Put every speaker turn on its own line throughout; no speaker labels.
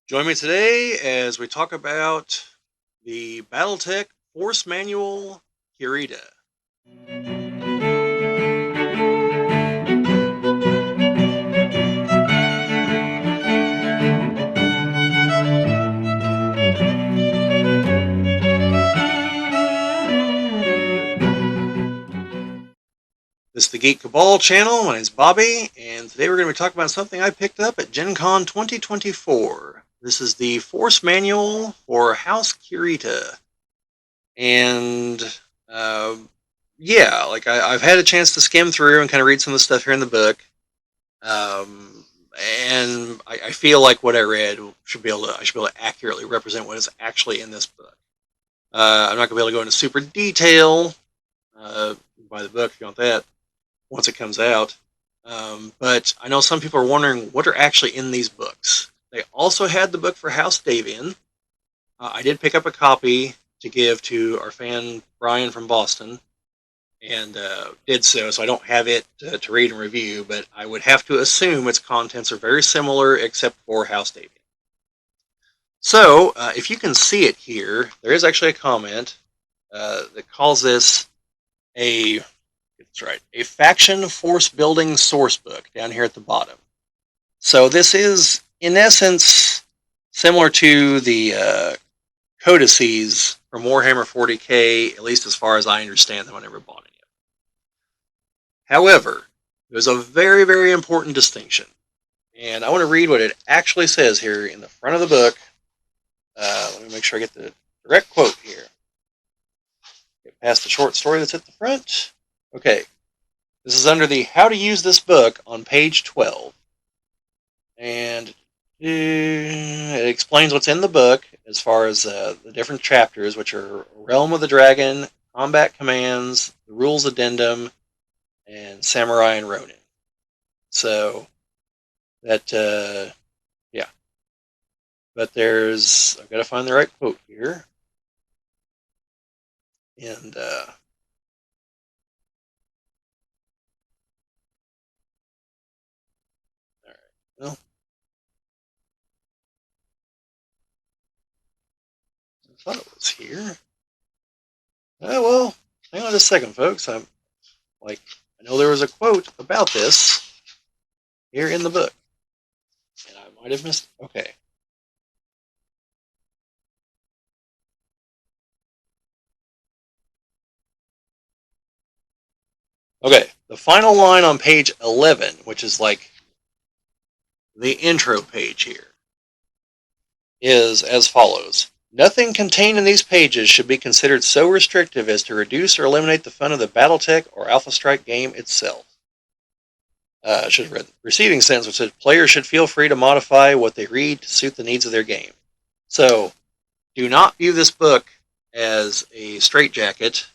Join me today as we talk about the BattleTech Force Manual Kurita. This is the Geek Cabal channel. My name is Bobby, and today we're going to be talking about something I picked up at GenCon 2024. This is the Force Manual for House Kurita. And uh, yeah, I've had a chance to skim through and kind of read some of the stuff here in the book. Um, and I feel like what I read I should be able to accurately represent what is actually in this book. I'm not going to be able to go into super detail. Buy the book if you want that once it comes out. But I know some people are wondering what are actually in these books. They also had the book for House Davian. I did pick up a copy to give to our fan Brian from Boston, and did so I don't have it to read and review, but I would have to assume its contents are very similar except for House Davian. So, if you can see it here, there is actually a comment that calls this that's right, a faction force building source book down here at the bottom. So this is, in essence, similar to the codices from Warhammer 40k, at least as far as I understand them. I never bought it yet. However, there's a very, very important distinction. And I want to read what it actually says here in the front of the book. Let me make sure I get the direct quote here. Get past the short story that's at the front. Okay. This is under the How to Use This Book on page 12. And it explains what's in the book as far as the different chapters, which are Realm of the Dragon, Combat Commands, the Rules Addendum, and Samurai and Ronin. So, yeah. But I've got to find the right quote here. And, all right. Well, I thought it was here. Oh, well, hang on just a second, folks. I know there was a quote about this here in the book. And I might have missed it. Okay. Okay, the final line on page 11, which is like the intro page here, is as follows. Nothing contained in these pages should be considered so restrictive as to reduce or eliminate the fun of the BattleTech or Alpha Strike game itself. Should have read the preceding sentence, which said players should feel free to modify what they read to suit the needs of their game. So, do not view this book as a straitjacket.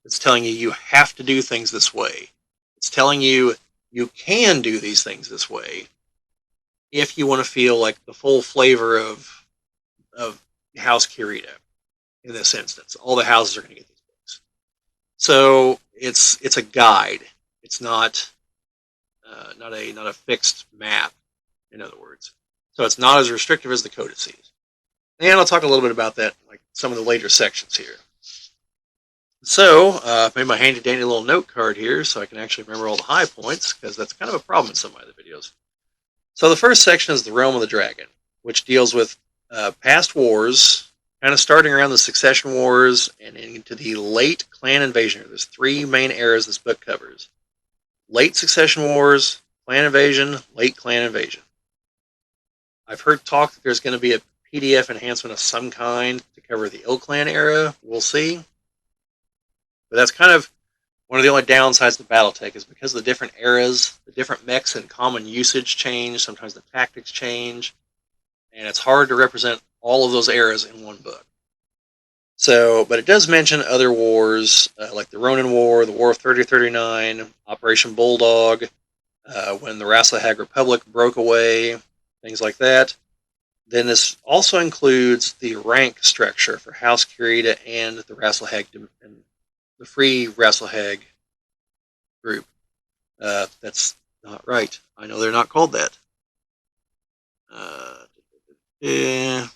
It's telling you you have to do things this way. It's telling you you can do these things this way if you want to feel like the full flavor of House Kurita in this instance. All the houses are going to get these books. So it's a guide. It's not not a fixed map, in other words. So it's not as restrictive as the codices. And I'll talk a little bit about that, like some of the later sections here. So I've made my handy dandy little note card here so I can actually remember all the high points, because that's kind of a problem in some of my other videos. So the first section is the Realm of the Dragon, which deals with past wars, kind of starting around the Succession Wars and into the late Clan Invasion. There's three main eras this book covers. Late Succession Wars, Clan Invasion, late Clan Invasion. I've heard talk that there's going to be a PDF enhancement of some kind to cover the Ill Clan era. We'll see. But that's kind of one of the only downsides to BattleTech, is because of the different eras, the different mechs and common usage change, sometimes the tactics change, and it's hard to represent all of those eras in one book. So, but it does mention other wars, like the Ronin War, the War of 3039, Operation Bulldog, when the Rasslahag Republic broke away, things like that. Then this also includes the rank structure for House Kurita and the Rasslahag and the Free Rasslahag group. That's not right. I know they're not called that. Yeah.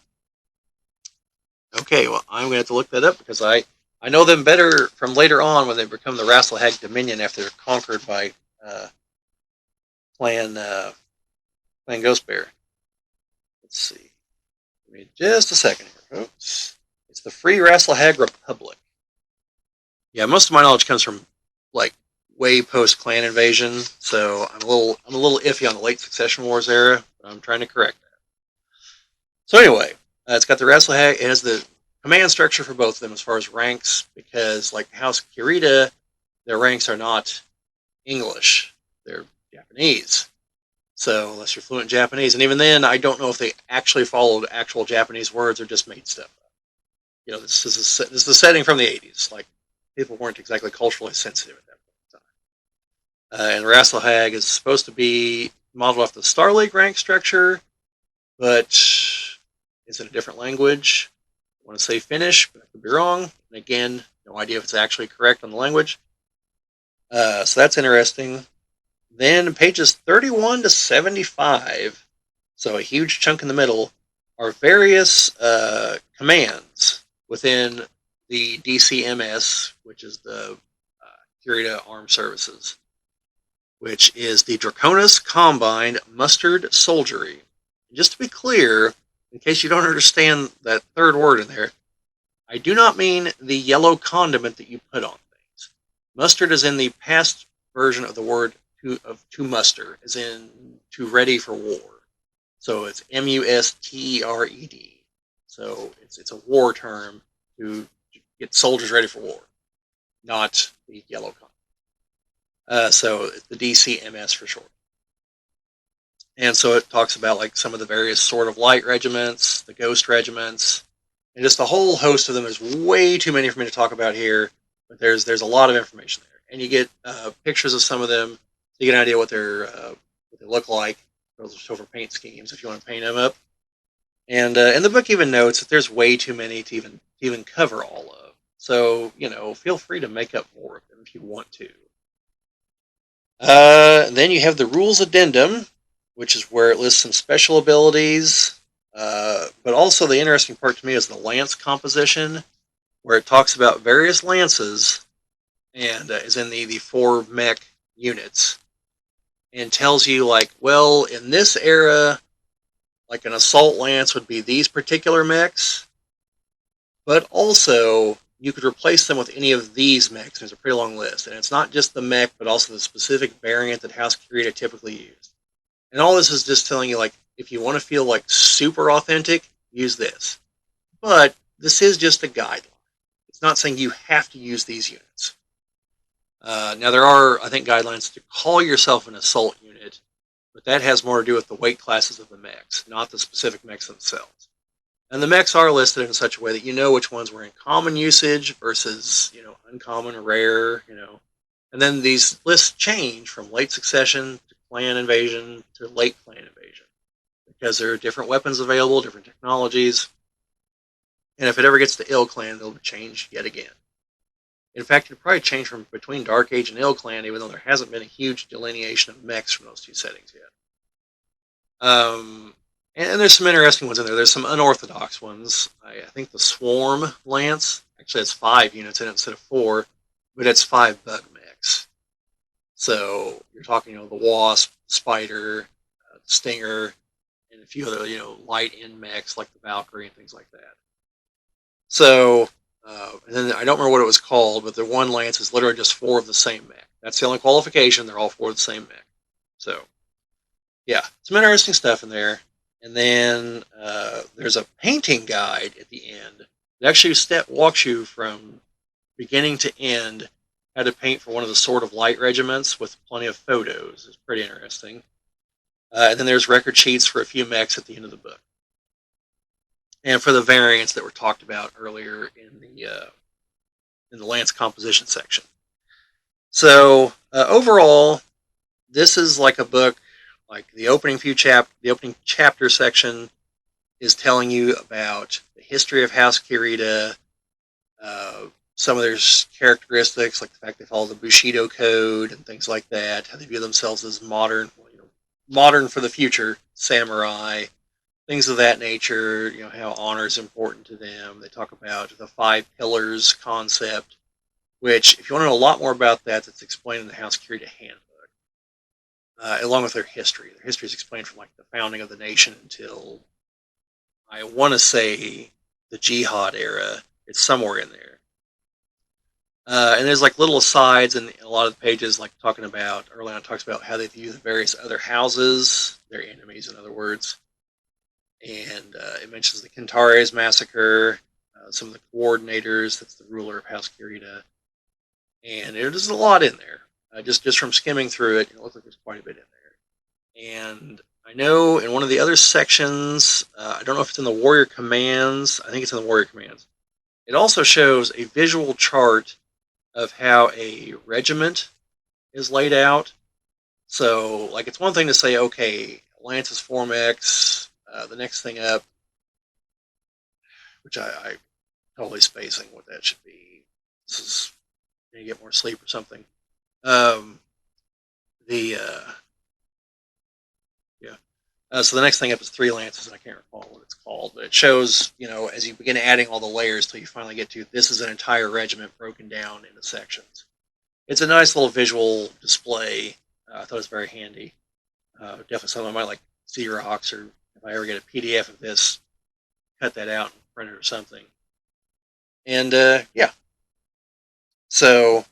Okay, well, I'm going to have to look that up because I know them better from later on when they become the Rasselhag Dominion after they're conquered by uh, Clan, Clan Ghost Bear. Let's see. Give me just a second here, folks. It's the Free Rasselhag Republic. Yeah, most of my knowledge comes from like way post Clan invasion, so I'm a little iffy on the late Succession Wars era. But I'm trying to correct that. So anyway, it's got the Rasselhag. It has the command structure for both of them as far as ranks, because like House Kurita, their ranks are not English; they're Japanese. So unless you're fluent in Japanese, and even then, I don't know if they actually followed actual Japanese words or just made stuff up. You know, this is the setting from the '80s. Like people weren't exactly culturally sensitive at that point in time. And Rasselhag is supposed to be modeled off the Star League rank structure, but is in a different language. I want to say Finnish, but I could be wrong. And again, no idea if it's actually correct on the language. So that's interesting. Then pages 31 to 75, so a huge chunk in the middle, are various commands within the DCMS, which is the Kurita Armed Services, which is the Draconis Combined Mustard Soldiery. And just to be clear, in case you don't understand that third word in there, I do not mean the yellow condiment that you put on things. Mustard is in the past version of the word to muster, as in to ready for war. So it's MUSTERED. So it's a war term to get soldiers ready for war, not the yellow condiment. So it's the DCMS for short. And so it talks about like some of the various Sword of Light regiments, the Ghost regiments, and just a whole host of them. There's way too many for me to talk about here, but there's a lot of information there, and you get pictures of some of them, so you get an idea what they look like. Those over paint schemes if you want to paint them up. And the book even notes that there's way too many to even cover all of. So feel free to make up more of them if you want to. Then you have the rules addendum, which is where it lists some special abilities. But also the interesting part to me is the lance composition, where it talks about various lances, and is in the four mech units, and tells you like, well, in this era, like an assault lance would be these particular mechs, but also you could replace them with any of these mechs. There's a pretty long list, and it's not just the mech, but also the specific variant that House Kurita typically used. And all this is just telling you, like, if you want to feel like super authentic, use this. But this is just a guideline. It's not saying you have to use these units. Now there are, I think, guidelines to call yourself an assault unit, but that has more to do with the weight classes of the mechs, not the specific mechs themselves. And the mechs are listed in such a way that you know which ones were in common usage versus, uncommon or rare, And then these lists change from late succession to clan invasion to late clan invasion, because there are different weapons available, different technologies. And if it ever gets to Ill Clan, they'll change yet again. In fact, it'll probably change from between Dark Age and Ill Clan, even though there hasn't been a huge delineation of mechs from those two settings yet. And there's some interesting ones in there. There's some unorthodox ones. I think the Swarm Lance actually has 5 units in it instead of 4, but it's 5 bug mechs. So you're talking, the Wasp, Spider, Stinger, and a few other, light end mechs like the Valkyrie and things like that. So, and then I don't remember what it was called, but the one lance is literally just 4 of the same mech. That's the only qualification. They're all 4 of the same mech. So, yeah, some interesting stuff in there. And then there's a painting guide at the end. It actually walks you from beginning to end how to paint for one of the Sword of Light regiments with plenty of photos. It's pretty interesting. And then there's record sheets for a few mechs at the end of the book, and for the variants that were talked about earlier in the Lance composition section. So overall, this is like a book. Like the opening chapter section is telling you about the history of House Kurita, some of their characteristics, like the fact they follow the Bushido code and things like that, how they view themselves as modern for the future samurai, things of that nature. You know, how honor is important to them. They talk about the 5 pillars concept, which, if you want to know a lot more about that, that's explained in the House Kurita Handbook, along with their history. Their history is explained from like the founding of the nation until, I want to say, the Jihad era. It's somewhere in there. And there's like little asides in a lot of the pages, like talking about, early on, it talks about how they view the various other houses, their enemies, in other words. And it mentions the Kentares massacre, some of the coordinators, that's the ruler of House Kurita. And there's a lot in there. Just from skimming through it, it looks like there's quite a bit in there. And I know in one of the other sections, I don't know if it's in the Warrior Commands, I think it's in the Warrior Commands, it also shows a visual chart of how a regiment is laid out. So, like, it's one thing to say, okay, Lance is Form X, the next thing up, which I totally spacing what that should be. This is going to get more sleep or something. So the next thing up is 3 lances, and I can't recall what it's called, but it shows, you know, as you begin adding all the layers till you finally get to, this is an entire regiment broken down into sections. It's a nice little visual display. I thought it was very handy. Definitely something I might like Xerox, or if I ever get a PDF of this, cut that out and print it or something. And yeah, so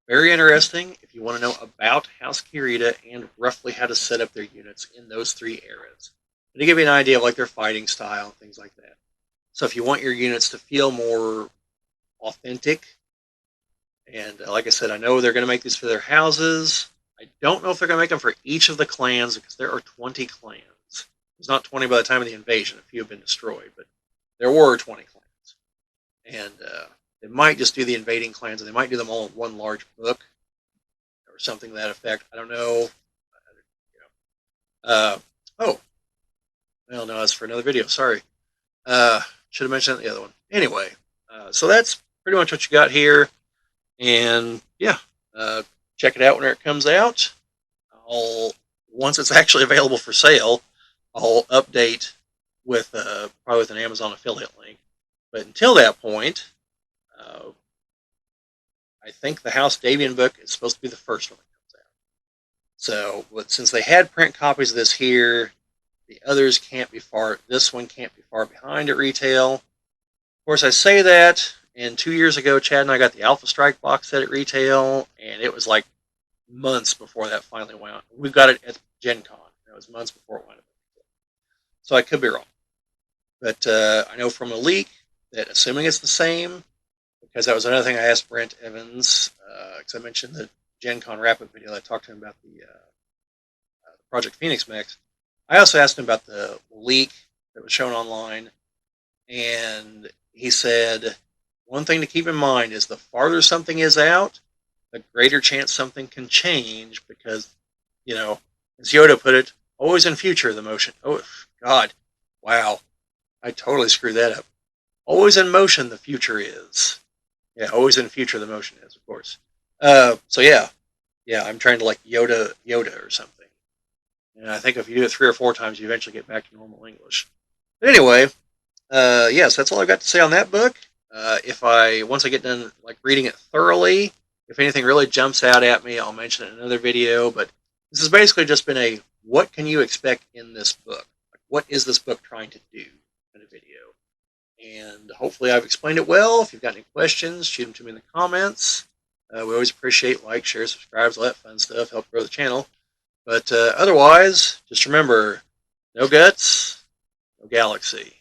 very interesting if you want to know about House Kurita and roughly how to set up their units in those 3 eras. And to give you an idea of like their fighting style and things like that. So if you want your units to feel more authentic, and like I said, I know they're going to make these for their houses. I don't know if they're going to make them for each of the clans, because there are 20 clans. There's not 20 by the time of the invasion. A few have been destroyed, but there were 20 clans. And they might just do the invading clans, and they might do them all in one large book or something to that effect. I don't know. Oh, well, no, that's for another video. Sorry. Should have mentioned the other one. Anyway, so that's pretty much what you got here. And yeah, check it out when it comes out. Once it's actually available for sale, I'll update with probably with an Amazon affiliate link. But until that point, I think the House Davian book is supposed to be the first one that comes out. So, since they had print copies of this here, the others can't be far. This one can't be far behind at retail. Of course, I say that, and 2 years ago, Chad and I got the Alpha Strike box set at retail, and it was like months before that finally went out. We got it at GenCon. It was months before it went out. So I could be wrong. But I know from a leak that, assuming it's the same, because that was another thing I asked Brent Evans, because I mentioned the GenCon wrap-up video. I talked to him about the Project Phoenix mix. I also asked him about the leak that was shown online, and he said, one thing to keep in mind is the farther something is out, the greater chance something can change, because, you know, as Yoda put it, always in future the motion. Oh, God. Wow. I totally screwed that up. Always in motion the future is. Yeah, always in future the motion is, of course. So yeah, I'm trying to like Yoda or something. And I think if you do it 3 or 4 times, you eventually get back to normal English. But anyway, yes, that's all I've got to say on that book. Once I get done like reading it thoroughly, if anything really jumps out at me, I'll mention it in another video. But this has basically just been a what can you expect in this book? Like, what is this book trying to do kind of video? And hopefully I've explained it well. If you've got any questions, shoot them to me in the comments. We always appreciate like, share, subscribes, all that fun stuff. Help grow the channel. But otherwise, just remember, no guts, no galaxy.